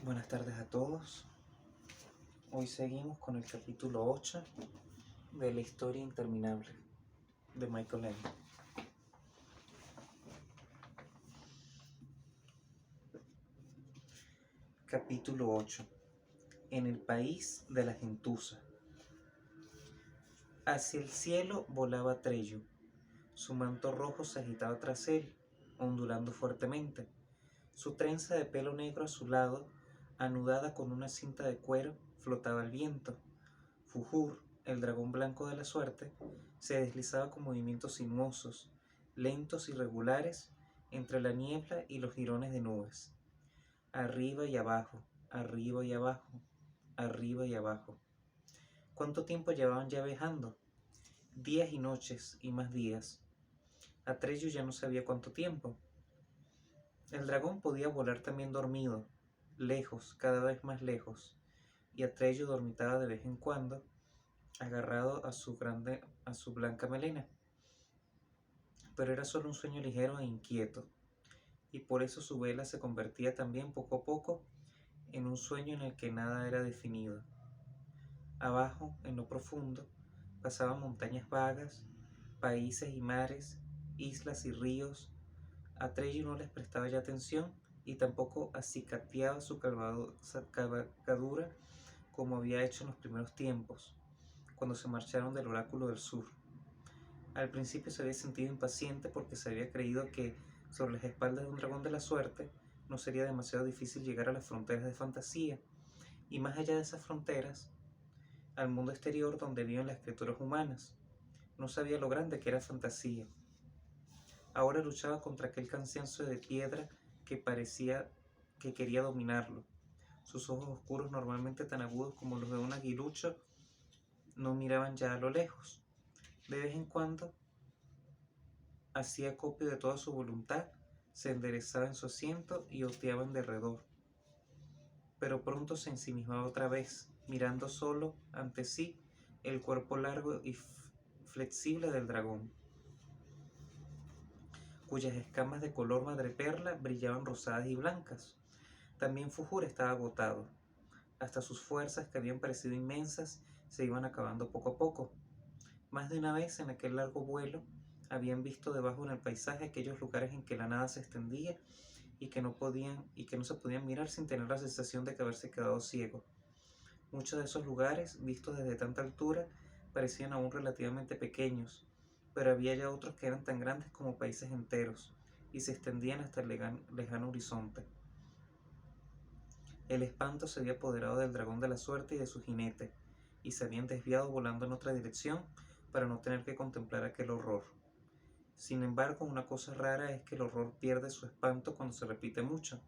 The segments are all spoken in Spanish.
Buenas tardes a todos. Hoy seguimos con el capítulo 8 de La historia interminable de Michael Ende. Capítulo 8. En el país de la gentuza. Hacia el cielo volaba Trello. Su manto rojo se agitaba tras él, ondulando fuertemente. Su trenza de pelo negro a su lado, anudada con una cinta de cuero, flotaba al viento. Fujur, el dragón blanco de la suerte, se deslizaba con movimientos sinuosos, lentos y regulares, entre la niebla y los jirones de nubes. Arriba y abajo, arriba y abajo, arriba y abajo. ¿Cuánto tiempo llevaban ya viajando? Días y noches y más días. Atreyu ya no sabía cuánto tiempo. El dragón podía volar también dormido, lejos, cada vez más lejos, y Atreyu dormitaba de vez en cuando, agarrado a su blanca melena. Pero era solo un sueño ligero e inquieto, y por eso su vela se convertía también poco a poco en un sueño en el que nada era definido. Abajo, en lo profundo, pasaban montañas vagas, países y mares, islas y ríos. Atreyu no les prestaba ya atención y tampoco acicateaba su cabalgadura como había hecho en los primeros tiempos, cuando se marcharon del oráculo del sur. Al principio se había sentido impaciente porque se había creído que sobre las espaldas de un dragón de la suerte no sería demasiado difícil llegar a las fronteras de fantasía, y más allá de esas fronteras, al mundo exterior donde viven las criaturas humanas. No sabía lo grande que era fantasía. Ahora luchaba contra aquel cansancio de piedra que parecía que quería dominarlo. Sus ojos oscuros, normalmente tan agudos como los de un aguilucho, no miraban ya a lo lejos. De vez en cuando hacía acopio de toda su voluntad, se enderezaba en su asiento y oteaba en derredor. Pero pronto se ensimismaba otra vez, mirando solo ante sí el cuerpo largo y flexible del dragón, cuyas escamas de color madreperla brillaban rosadas y blancas. También Fujur estaba agotado. Hasta sus fuerzas, que habían parecido inmensas, se iban acabando poco a poco. Más de una vez en aquel largo vuelo habían visto debajo en el paisaje aquellos lugares en que la nada se extendía y que no se podían mirar sin tener la sensación de que haberse quedado ciego. Muchos de esos lugares, vistos desde tanta altura, parecían aún relativamente pequeños, pero había ya otros que eran tan grandes como países enteros y se extendían hasta el lejano horizonte. El espanto se había apoderado del dragón de la suerte y de su jinete, y se habían desviado volando en otra dirección para no tener que contemplar aquel horror. Sin embargo, una cosa rara es que el horror pierde su espanto cuando se repite mucho,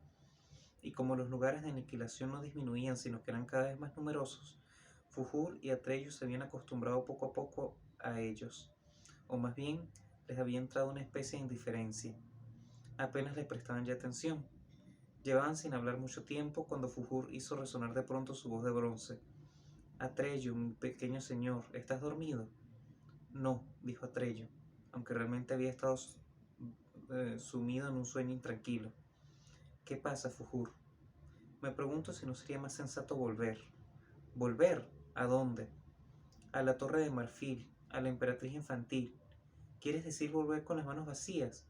y como los lugares de aniquilación no disminuían sino que eran cada vez más numerosos, Fujur y Atreyu se habían acostumbrado poco a poco a ellos, o más bien les había entrado una especie de indiferencia. Apenas les prestaban ya atención. Llevaban sin hablar mucho tiempo cuando Fujur hizo resonar de pronto su voz de bronce. «Atreyu, mi pequeño señor, ¿estás dormido?» «No», dijo Atreyu, aunque realmente había estado sumido en un sueño intranquilo. «¿Qué pasa, Fujur?» «Me pregunto si no sería más sensato volver». «¿Volver? ¿A dónde?» «A la Torre de Marfil, a la emperatriz infantil». «¿Quieres decir volver con las manos vacías?»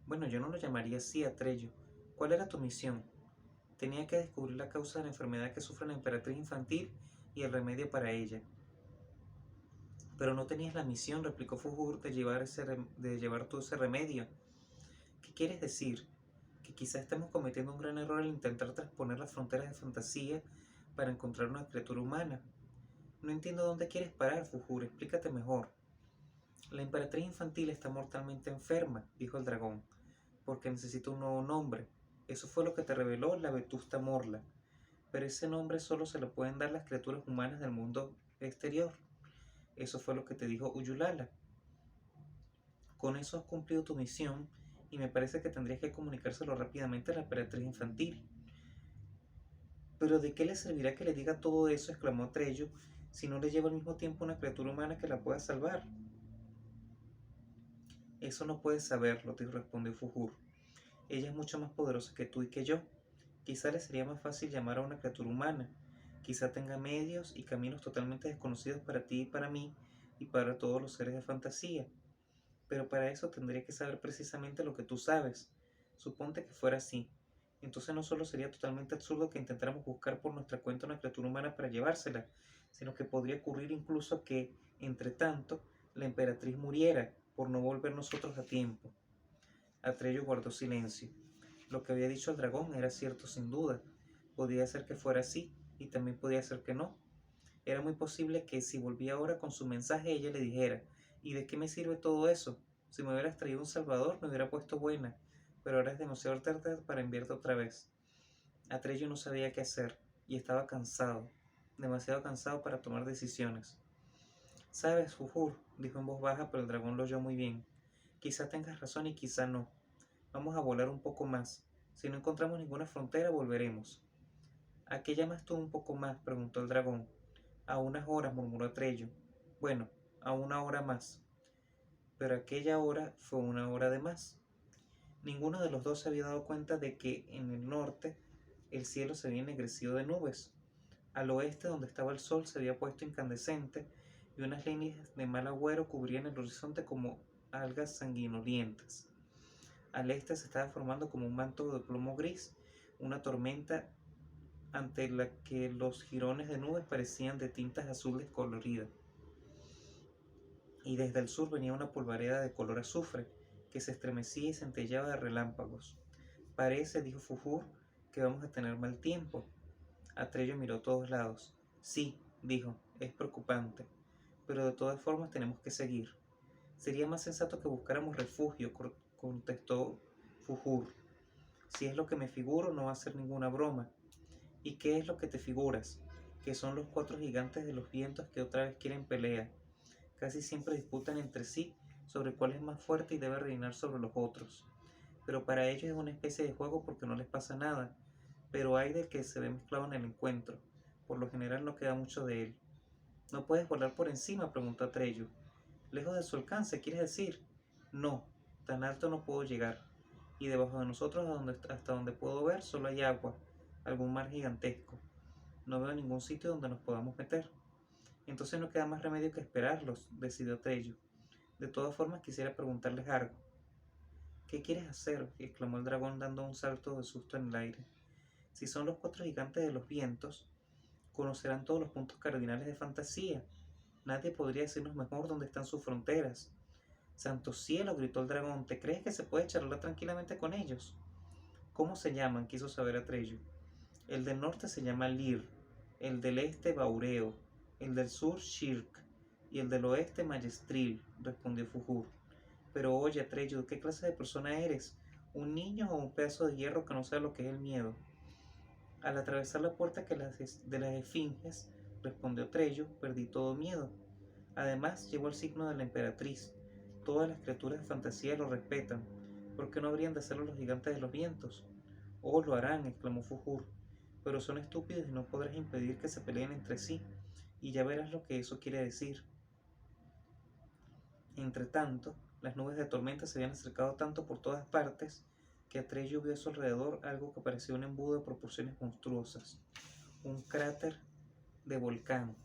«Bueno, yo no lo llamaría así, Atreyu. ¿Cuál era tu misión?» «Tenía que descubrir la causa de la enfermedad que sufre la emperatriz infantil y el remedio para ella». «Pero no tenías la misión», replicó Fujur, de llevar tú ese remedio». «¿Qué quieres decir? ¿Que quizá estemos cometiendo un gran error al intentar trasponer las fronteras de fantasía para encontrar una criatura humana?» «No entiendo dónde quieres parar, Fujur, explícate mejor». «La emperatriz infantil está mortalmente enferma», dijo el dragón, «porque necesita un nuevo nombre. Eso fue lo que te reveló la Vetusta Morla. Pero ese nombre solo se lo pueden dar las criaturas humanas del mundo exterior. Eso fue lo que te dijo Uyulala. Con eso has cumplido tu misión y me parece que tendrías que comunicárselo rápidamente a la emperatriz infantil». «¿Pero de qué le servirá que le diga todo eso?», exclamó Atreyu, «si no le lleva al mismo tiempo una criatura humana que la pueda salvar». «Eso no puedes saberlo», respondió Fujur. «Ella es mucho más poderosa que tú y que yo. Quizá le sería más fácil llamar a una criatura humana. Quizá tenga medios y caminos totalmente desconocidos para ti y para mí y para todos los seres de fantasía. Pero para eso tendría que saber precisamente lo que tú sabes. Suponte que fuera así. Entonces no solo sería totalmente absurdo que intentáramos buscar por nuestra cuenta una criatura humana para llevársela, sino que podría ocurrir incluso que, entre tanto, la emperatriz muriera por no volver nosotros a tiempo. Atreyu guardó silencio. Lo que había dicho el dragón era cierto sin duda. Podía ser que fuera así, y también podía ser que no. Era muy posible que si volvía ahora con su mensaje ella le dijera: ¿y de qué me sirve todo eso? Si me hubieras traído un salvador me hubiera puesto buena, pero ahora es demasiado tarde para enviarte otra vez. Atreyu no sabía qué hacer, y estaba cansado, demasiado cansado para tomar decisiones. «Sabes, Fujur», dijo en voz baja, pero el dragón lo oyó muy bien. «Quizá tengas razón y quizá no. Vamos a volar un poco más. Si no encontramos ninguna frontera, volveremos». «¿A qué llamas tú un poco más?», preguntó el dragón. «A unas horas», murmuró Atreyu. «Bueno, a una hora más». Pero aquella hora fue una hora de más. Ninguno de los dos se había dado cuenta de que en el norte el cielo se había ennegrecido de nubes. Al oeste, donde estaba el sol, se había puesto incandescente y unas líneas de mal agüero cubrían el horizonte como algas sanguinolientas. Al este se estaba formando como un manto de plomo gris, una tormenta ante la que los jirones de nubes parecían de tintas azules coloridas. Y desde el sur venía una polvareda de color azufre, que se estremecía y centelleaba de relámpagos. «Parece», dijo Fujur, «que vamos a tener mal tiempo». Atreyu miró a todos lados. «Sí», dijo, «es preocupante, pero de todas formas tenemos que seguir». «Sería más sensato que buscáramos refugio», contestó Fujur. «Si es lo que me figuro, no va a ser ninguna broma». «¿Y qué es lo que te figuras?». «Que son los 4 gigantes de los vientos que otra vez quieren pelea. Casi siempre disputan entre sí sobre cuál es más fuerte y debe reinar sobre los otros. Pero para ellos es una especie de juego porque no les pasa nada. Pero hay del que se ve mezclado en el encuentro. Por lo general no queda mucho de él». «¿No puedes volar por encima?», preguntó Atreyu. «Lejos de su alcance, ¿quieres decir?». «No, tan alto no puedo llegar. Y debajo de nosotros, hasta donde puedo ver, solo hay agua, algún mar gigantesco. No veo ningún sitio donde nos podamos meter». «Entonces no queda más remedio que esperarlos», decidió Atreyu. «De todas formas quisiera preguntarles algo». «¿Qué quieres hacer?», exclamó el dragón dando un salto de susto en el aire. «Si son los 4 gigantes de los vientos, conocerán todos los puntos cardinales de fantasía. Nadie podría decirnos mejor dónde están sus fronteras». «¡Santo cielo!», gritó el dragón. «¿Te crees que se puede charlar tranquilamente con ellos?». «¿Cómo se llaman?», quiso saber Atreyu. «El del norte se llama Lir, el del este Baureo, el del sur Shirk y el del oeste Mayestril», respondió Fujur. «Pero oye, Atreyu, ¿qué clase de persona eres? ¿Un niño o un pedazo de hierro que no sabe lo que es el miedo?». «Al atravesar la puerta de las esfinges», respondió Atreyu, «perdí todo miedo. Además, llevo el signo de la emperatriz. Todas las criaturas de fantasía lo respetan. ¿Por qué no habrían de hacerlo los gigantes de los vientos?». «Oh, lo harán», exclamó Fujur, «pero son estúpidos y no podrás impedir que se peleen entre sí, y ya verás lo que eso quiere decir». Entretanto, las nubes de tormenta se habían acercado tanto por todas partes que Atreyu vio a su alrededor algo que parecía un embudo de proporciones monstruosas, un cráter de volcán,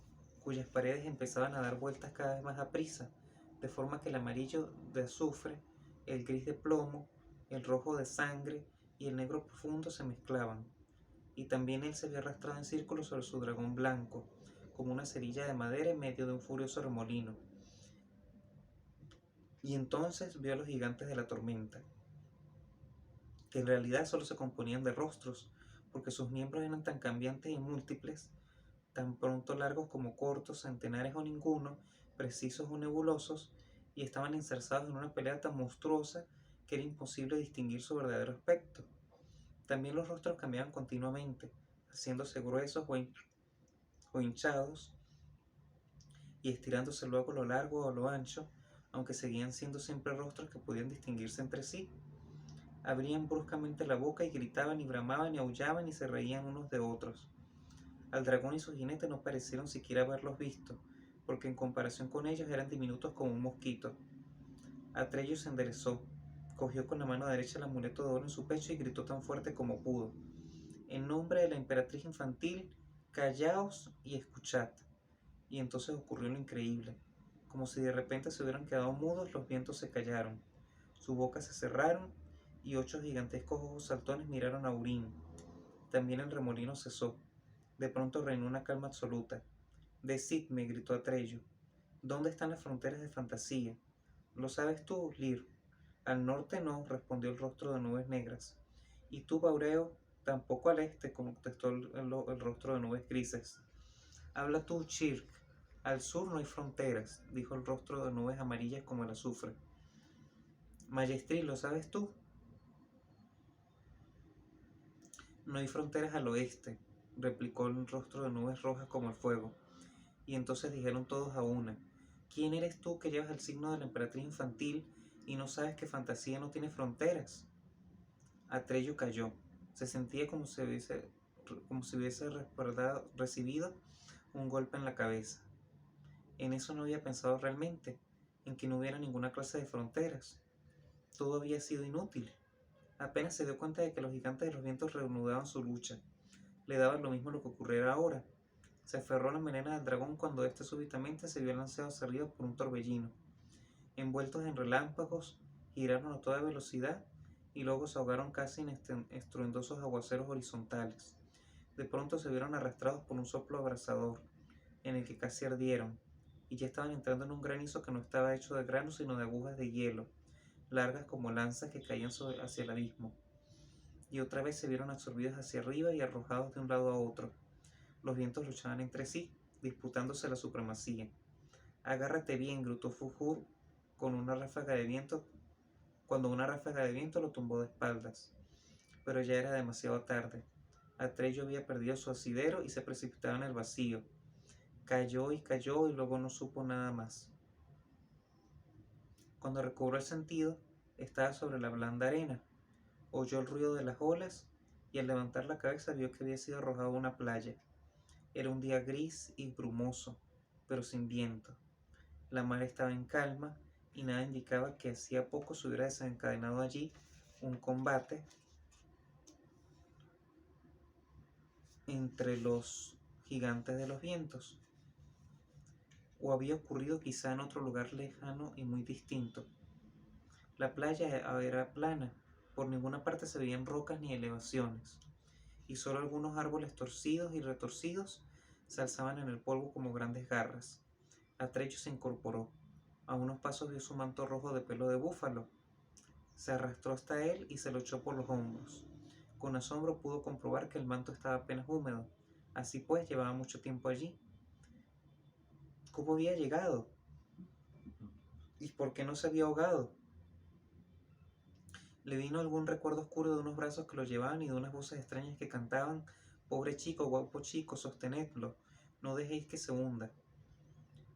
cuyas paredes empezaban a dar vueltas cada vez más aprisa, de forma que el amarillo de azufre, el gris de plomo, el rojo de sangre y el negro profundo se mezclaban. Y también él se había arrastrado en círculos sobre su dragón blanco, como una cerilla de madera en medio de un furioso remolino. Y entonces vio a los gigantes de la tormenta, que en realidad solo se componían de rostros, porque sus miembros eran tan cambiantes y múltiples, tan pronto largos como cortos, centenares o ninguno, precisos o nebulosos, y estaban enzarzados en una pelea tan monstruosa que era imposible distinguir su verdadero aspecto. También los rostros cambiaban continuamente, haciéndose gruesos o hinchados, y estirándose luego a lo largo o a lo ancho, aunque seguían siendo siempre rostros que podían distinguirse entre sí. Abrían bruscamente la boca y gritaban y bramaban y aullaban y se reían unos de otros. Al dragón y su jinete no parecieron siquiera haberlos visto, porque en comparación con ellos eran diminutos como un mosquito. Atreyu se enderezó, cogió con la mano derecha el amuleto de oro en su pecho y gritó tan fuerte como pudo: En nombre de la emperatriz infantil, callaos y escuchad. Y entonces ocurrió lo increíble. Como si de repente se hubieran quedado mudos, los vientos se callaron. Sus bocas se cerraron y 8 gigantescos ojos saltones miraron a Urín. También el remolino cesó. De pronto reinó una calma absoluta. Decidme, gritó Atreyu, ¿dónde están las fronteras de fantasía? ¿Lo sabes tú, Lir? Al norte no, respondió el rostro de nubes negras. ¿Y tú, Baureo? Tampoco al este, contestó el rostro de nubes grises. Habla tú, Chirk. Al sur no hay fronteras, dijo el rostro de nubes amarillas como el azufre. Mayestri, ¿lo sabes tú? No hay fronteras al oeste, replicó el rostro de nubes rojas como el fuego. Y entonces dijeron todos a una: ¿Quién eres tú que llevas el signo de la emperatriz infantil y no sabes que fantasía no tiene fronteras? Atreyu cayó. Se sentía como si hubiese recibido un golpe en la cabeza. En eso no había pensado realmente, en que no hubiera ninguna clase de fronteras. Todo había sido inútil. Apenas se dio cuenta de que los gigantes de los vientos reanudaban su lucha. Le daba lo mismo lo que ocurriera ahora. Se aferró a la melena del dragón cuando éste súbitamente se vio lanzado hacia arriba por un torbellino. Envueltos en relámpagos, giraron a toda velocidad y luego se ahogaron casi en estruendosos aguaceros horizontales. De pronto se vieron arrastrados por un soplo abrasador, en el que casi ardieron, y ya estaban entrando en un granizo que no estaba hecho de grano sino de agujas de hielo, largas como lanzas que caían hacia el abismo. Y otra vez se vieron absorbidos hacia arriba y arrojados de un lado a otro. Los vientos luchaban entre sí, disputándose la supremacía. Agárrate bien, gritó Fujur cuando una ráfaga de viento lo tumbó de espaldas. Pero ya era demasiado tarde. Atreyu había perdido su asidero y se precipitaba en el vacío. Cayó y luego no supo nada más. Cuando recobró el sentido, estaba sobre la blanda arena. Oyó el ruido de las olas y al levantar la cabeza vio que había sido arrojado a una playa. Era un día gris y brumoso, pero sin viento. La mar estaba en calma y nada indicaba que hacía poco se hubiera desencadenado allí un combate entre los gigantes de los vientos, o había ocurrido quizá en otro lugar lejano y muy distinto. La playa era plana, por ninguna parte se veían rocas ni elevaciones, y solo algunos árboles torcidos y retorcidos se alzaban en el polvo como grandes garras. Atreyu se incorporó. A unos pasos vio su manto rojo de pelo de búfalo. Se arrastró hasta él y se lo echó por los hombros. Con asombro pudo comprobar que el manto estaba apenas húmedo. Así pues, llevaba mucho tiempo allí. ¿Cómo había llegado? ¿Y por qué no se había ahogado? Le vino algún recuerdo oscuro de unos brazos que lo llevaban y de unas voces extrañas que cantaban: «Pobre chico, guapo chico, sostenedlo, no dejéis que se hunda».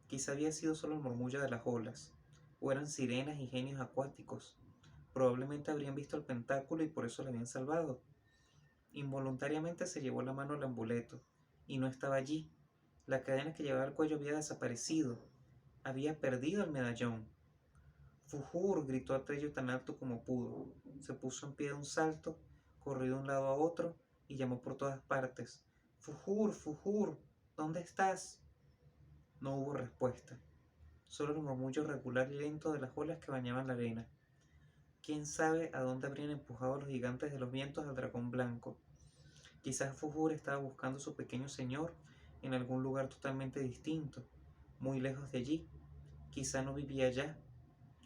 Quizá había sido solo el murmullo de las olas, o eran sirenas y genios acuáticos. Probablemente habrían visto el pentáculo y por eso le habían salvado. Involuntariamente se llevó la mano al amuleto, y no estaba allí. La cadena que llevaba al cuello había desaparecido. Había perdido el medallón. «Fujur», gritó Atreyu tan alto como pudo. Se puso en pie de un salto, corrió de un lado a otro y llamó por todas partes: «Fujur, Fujur, ¿dónde estás?» No hubo respuesta, solo el murmullo regular y lento de las olas que bañaban la arena. ¿Quién sabe a dónde habrían empujado los gigantes de los vientos al dragón blanco? Quizás Fujur estaba buscando a su pequeño señor en algún lugar totalmente distinto, muy lejos de allí. Quizá no vivía allá.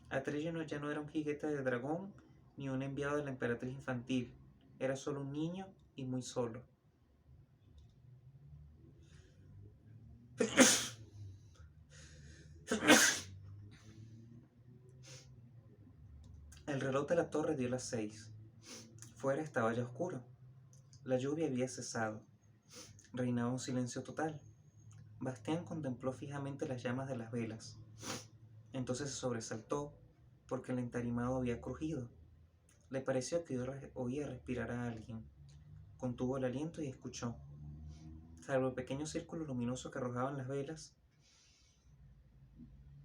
Atreyu ya no era un jinete de dragón ni un enviado de la emperatriz infantil. Era solo un niño y muy solo. El reloj de la torre dio las 6. Fuera estaba ya oscuro. La lluvia había cesado. Reinaba un silencio total. Bastián contempló fijamente las llamas de las velas. Entonces se sobresaltó porque el entarimado había crujido. Le pareció que oía respirar a alguien. Contuvo el aliento y escuchó. Salvo el pequeño círculo luminoso que arrojaban las velas,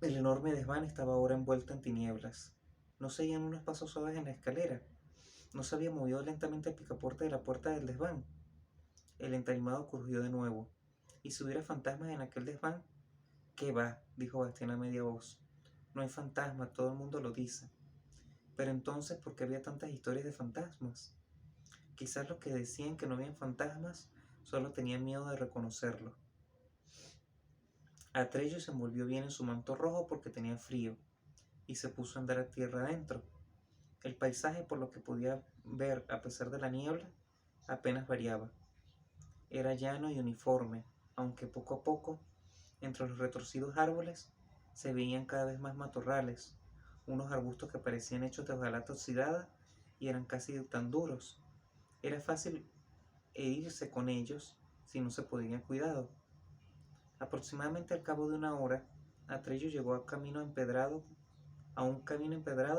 el enorme desván estaba ahora envuelto en tinieblas. No se oían unos pasos suaves en la escalera. No se había movido lentamente el picaporte de la puerta del desván. El entarimado crujió de nuevo. ¿Y si hubiera fantasmas en aquel desván? ¿Qué va?, dijo Bastián a media voz. No hay fantasmas, todo el mundo lo dice. Pero entonces, ¿por qué había tantas historias de fantasmas? Quizás los que decían que no habían fantasmas solo tenían miedo de reconocerlo. Atreyu se envolvió bien en su manto rojo porque tenía frío y se puso a andar a tierra adentro. El paisaje, por lo que podía ver a pesar de la niebla, apenas variaba. Era llano y uniforme, aunque poco a poco, entre los retorcidos árboles, se veían cada vez más matorrales, unos arbustos que parecían hechos de hojalata oxidada y eran casi tan duros. Era fácil herirse con ellos si no se podía cuidado. Aproximadamente al cabo de una hora, Atreyu llegó a un camino empedrado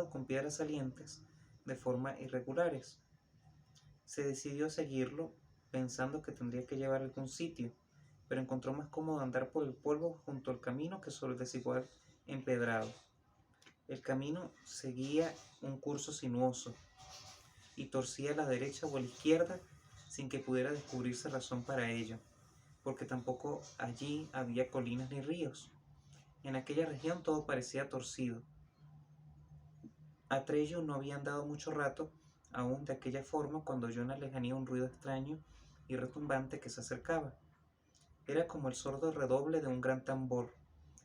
con piedras salientes de forma irregulares. Se decidió a seguirlo, pensando que tendría que llevar a algún sitio, pero encontró más cómodo andar por el polvo junto al camino que sobre el desigual empedrado. El camino seguía un curso sinuoso y torcía a la derecha o a la izquierda sin que pudiera descubrirse razón para ello, porque tampoco allí había colinas ni ríos. En aquella región todo parecía torcido. Atreyu no había andado mucho rato aún de aquella forma cuando oyó en la lejanía un ruido extraño y retumbante que se acercaba. Era como el sordo redoble de un gran tambor,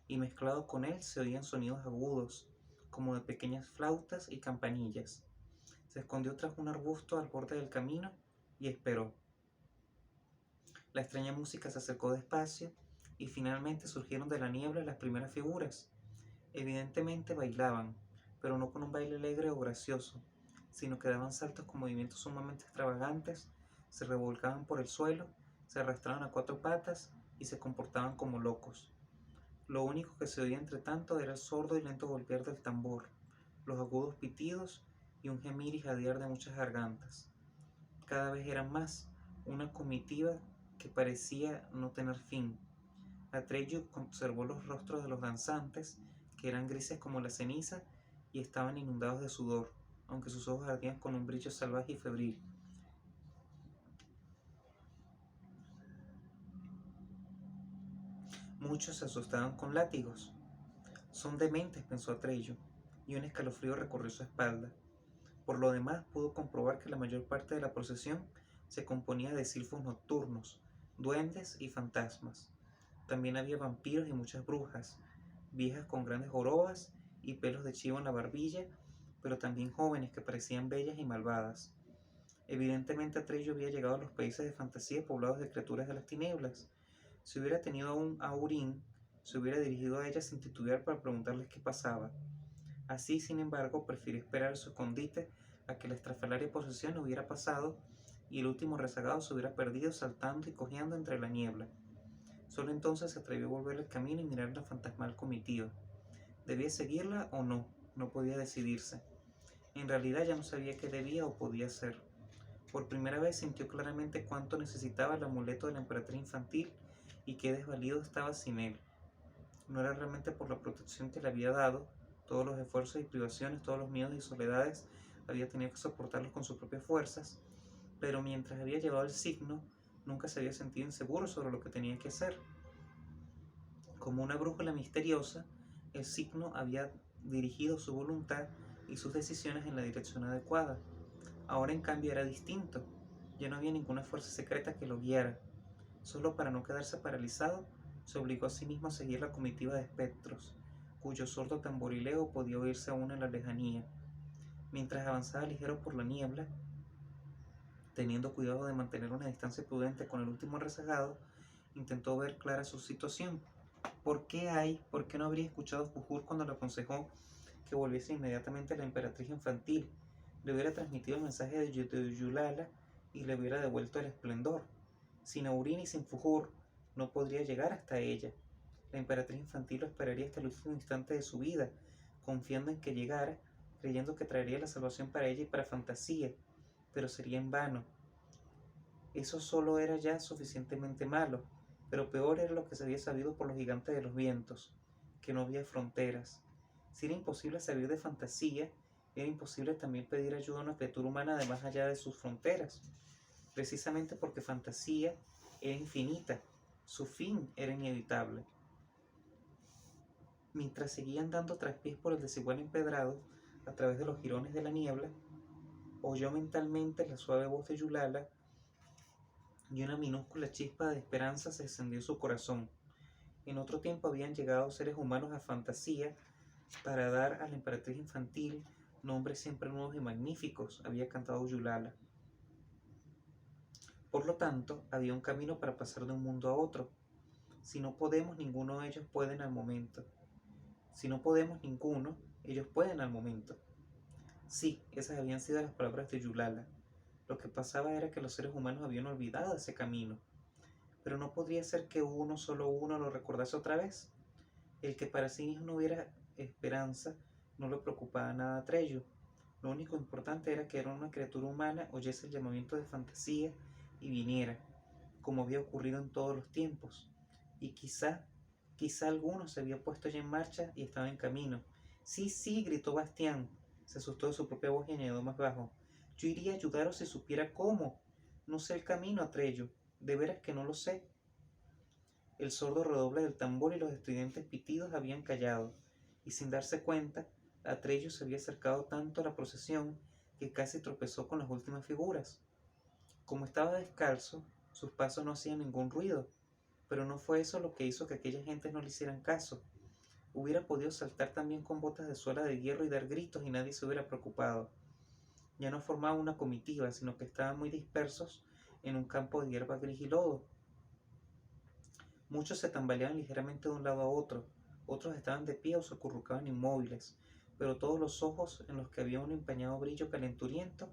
y mezclado con él se oían sonidos agudos, como de pequeñas flautas y campanillas. Se escondió tras un arbusto al borde del camino y esperó. La extraña música se acercó despacio y finalmente surgieron de la niebla las primeras figuras. Evidentemente bailaban, pero no con un baile alegre o gracioso, sino que daban saltos con movimientos sumamente extravagantes, se revolcaban por el suelo, se arrastraban a cuatro patas y se comportaban como locos. Lo único que se oía entre tanto era el sordo y lento golpear del tambor, los agudos pitidos y un gemir y jadear de muchas gargantas. Cada vez eran más, una comitiva que parecía no tener fin. Atreyu observó los rostros de los danzantes, que eran grises como la ceniza y estaban inundados de sudor, aunque sus ojos ardían con un brillo salvaje y febril. Muchos se asustaban con látigos. Son dementes, pensó Atreyu, y un escalofrío recorrió su espalda. Por lo demás, pudo comprobar que la mayor parte de la procesión se componía de silfos nocturnos, duendes y fantasmas. También había vampiros y muchas brujas, viejas con grandes jorobas y pelos de chivo en la barbilla, pero también jóvenes que parecían bellas y malvadas. Evidentemente Atreyu había llegado a los países de fantasía poblados de criaturas de las tinieblas. Si hubiera tenido aún a Hurin, se hubiera dirigido a ellas sin titubear para preguntarles qué pasaba. Así, sin embargo, prefirió esperar a su escondite a que la estrafalaria procesión hubiera pasado y el último rezagado se hubiera perdido saltando y cojeando entre la niebla. Solo entonces se atrevió a volver al camino y mirar la fantasmal comitiva. ¿Debía seguirla o no? No podía decidirse. En realidad ya no sabía qué debía o podía hacer. Por primera vez sintió claramente cuánto necesitaba el amuleto de la emperatriz infantil y qué desvalido estaba sin él. No era realmente por la protección que le había dado, todos los esfuerzos y privaciones, todos los miedos y soledades, había tenido que soportarlos con sus propias fuerzas, pero mientras había llevado el signo, nunca se había sentido inseguro sobre lo que tenía que hacer. Como una brújula misteriosa, el signo había dirigido su voluntad y sus decisiones en la dirección adecuada. Ahora en cambio era distinto, ya no había ninguna fuerza secreta que lo guiara. Solo para no quedarse paralizado, se obligó a sí mismo a seguir la comitiva de espectros, cuyo sordo tamborileo podía oírse aún en la lejanía. Mientras avanzaba ligero por la niebla, teniendo cuidado de mantener una distancia prudente con el último rezagado, intentó ver clara su situación. ¿Por qué no habría escuchado Juhur cuando le aconsejó que volviese inmediatamente a la emperatriz infantil? Le hubiera transmitido el mensaje de Yulala y le hubiera devuelto el esplendor. Sin Aurín y sin Juhur no podría llegar hasta ella. La emperatriz infantil lo esperaría hasta el último instante de su vida, confiando en que llegara, creyendo que traería la salvación para ella y para Fantasía, pero sería en vano. Eso solo era ya suficientemente malo, pero peor era lo que se había sabido por los gigantes de los vientos, que no había fronteras. Si era imposible salir de Fantasía, era imposible también pedir ayuda a una criatura humana de más allá de sus fronteras. precisamente porque fantasía era infinita, su fin era inevitable. Mientras seguían dando traspiés por el desigual empedrado, a través de los jirones de la niebla, oyó mentalmente la suave voz de Yulala y una minúscula chispa de esperanza se encendió en su corazón. En otro tiempo habían llegado seres humanos a fantasía para dar a la emperatriz infantil nombres siempre nuevos y magníficos, había cantado Yulala. Por lo tanto, había un camino para pasar de un mundo a otro. Si no podemos, ninguno de ellos pueden al momento. Si no podemos ninguno, ellos pueden al momento. Sí, esas habían sido las palabras de Yulala. Lo que pasaba era que los seres humanos habían olvidado ese camino. Pero no podría ser que solo uno lo recordase otra vez. El que para sí mismo no hubiera esperanza no le preocupaba nada a Trello. Lo único importante era que era una criatura humana oyese el llamamiento de fantasía y viniera, como había ocurrido en todos los tiempos. Y quizá alguno se había puesto ya en marcha y estaba en camino. Sí, sí, gritó Bastián. Se asustó de su propia voz y añadió más bajo. Yo iría a ayudaros si supiera cómo. No sé el camino, Atrello. De veras que no lo sé. El sordo redoble del tambor y los estridentes pitidos habían callado, y sin darse cuenta, Atrello se había acercado tanto a la procesión que casi tropezó con las últimas figuras. Como estaba descalzo, sus pasos no hacían ningún ruido, pero no fue eso lo que hizo que aquellas gentes no le hicieran caso. Hubiera podido saltar también con botas de suela de hierro y dar gritos y nadie se hubiera preocupado. Ya no formaban una comitiva, sino que estaban muy dispersos en un campo de hierba gris y lodo. Muchos se tambaleaban ligeramente de un lado a otro, otros estaban de pie o se acurrucaban inmóviles, pero todos los ojos, en los que había un empeñado brillo calenturiento,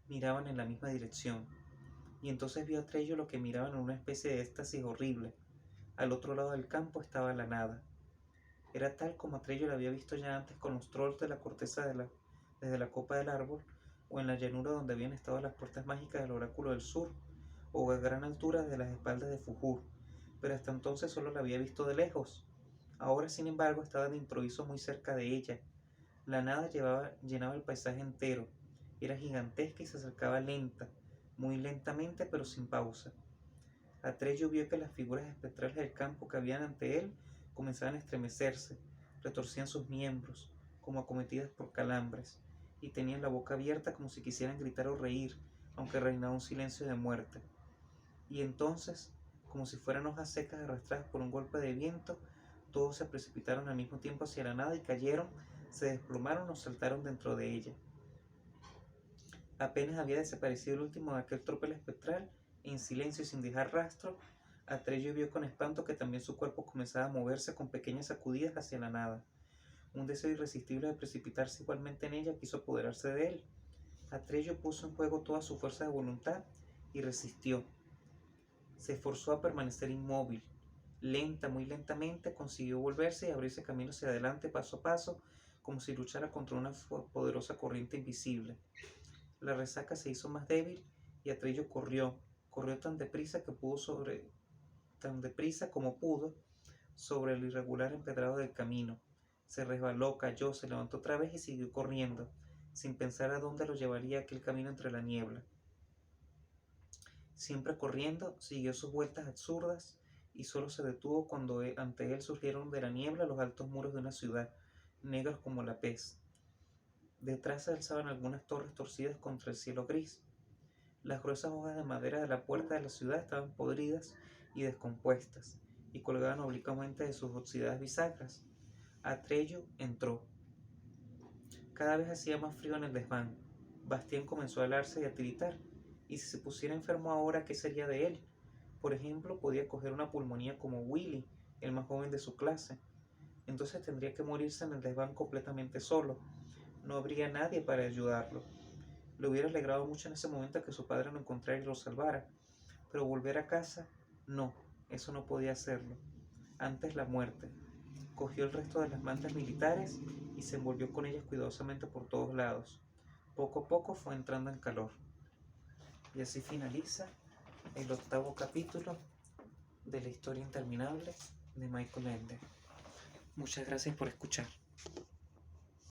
miraban en la misma dirección. Y entonces vio a Trello lo que miraban en una especie de éxtasis horrible. Al otro lado del campo estaba la nada. Era tal como Atrello la había visto ya antes con los trolls de la corteza desde la copa del árbol, o en la llanura donde habían estado las puertas mágicas del oráculo del sur, o a gran altura de las espaldas de Fujur, pero hasta entonces solo la había visto de lejos. Ahora, sin embargo, estaba de improviso muy cerca de ella. La nada llenaba el paisaje entero. Era gigantesca y se acercaba lenta, muy lentamente, pero sin pausa. Atrello vio que las figuras espectrales del campo que habían ante él comenzaban a estremecerse, retorcían sus miembros, como acometidas por calambres, y tenían la boca abierta como si quisieran gritar o reír, aunque reinaba un silencio de muerte. Y entonces, como si fueran hojas secas arrastradas por un golpe de viento, todos se precipitaron al mismo tiempo hacia la nada y cayeron, se desplomaron o saltaron dentro de ella. Apenas había desaparecido el último de aquel tropel espectral, en silencio y sin dejar rastro, Atrello vio con espanto que también su cuerpo comenzaba a moverse con pequeñas sacudidas hacia la nada. Un deseo irresistible de precipitarse igualmente en ella quiso apoderarse de él. Atrello puso en juego toda su fuerza de voluntad y resistió. Se esforzó a permanecer inmóvil. Muy lentamente consiguió volverse y abrirse camino hacia adelante paso a paso, como si luchara contra una poderosa corriente invisible. La resaca se hizo más débil y Atrello corrió tan deprisa como pudo sobre el irregular empedrado del camino. Se resbaló, cayó, se levantó otra vez y siguió corriendo, sin pensar a dónde lo llevaría aquel camino entre la niebla. Siempre corriendo, siguió sus vueltas absurdas y solo se detuvo cuando ante él surgieron de la niebla los altos muros de una ciudad, negros como la pez. Detrás se alzaban algunas torres torcidas contra el cielo gris. Las gruesas hojas de madera de la puerta de la ciudad estaban podridas y descompuestas, y colgaban oblicuamente de sus oxidadas bisagras. Atrello entró. Cada vez hacía más frío en el desván. Bastián comenzó a alarse y a tiritar. Y si se pusiera enfermo ahora, ¿qué sería de él? Por ejemplo, podía coger una pulmonía como Willy, el más joven de su clase. Entonces tendría que morirse en el desván completamente solo. No habría nadie para ayudarlo. Le hubiera alegrado mucho en ese momento que su padre lo encontrara y lo salvara. Pero volver a casa, no, eso no podía hacerlo. Antes la muerte. Cogió el resto de las mantas militares y se envolvió con ellas cuidadosamente por todos lados. Poco a poco fue entrando en calor. Y así finaliza el 8º capítulo de la historia interminable de Michael Ende. Muchas gracias por escuchar.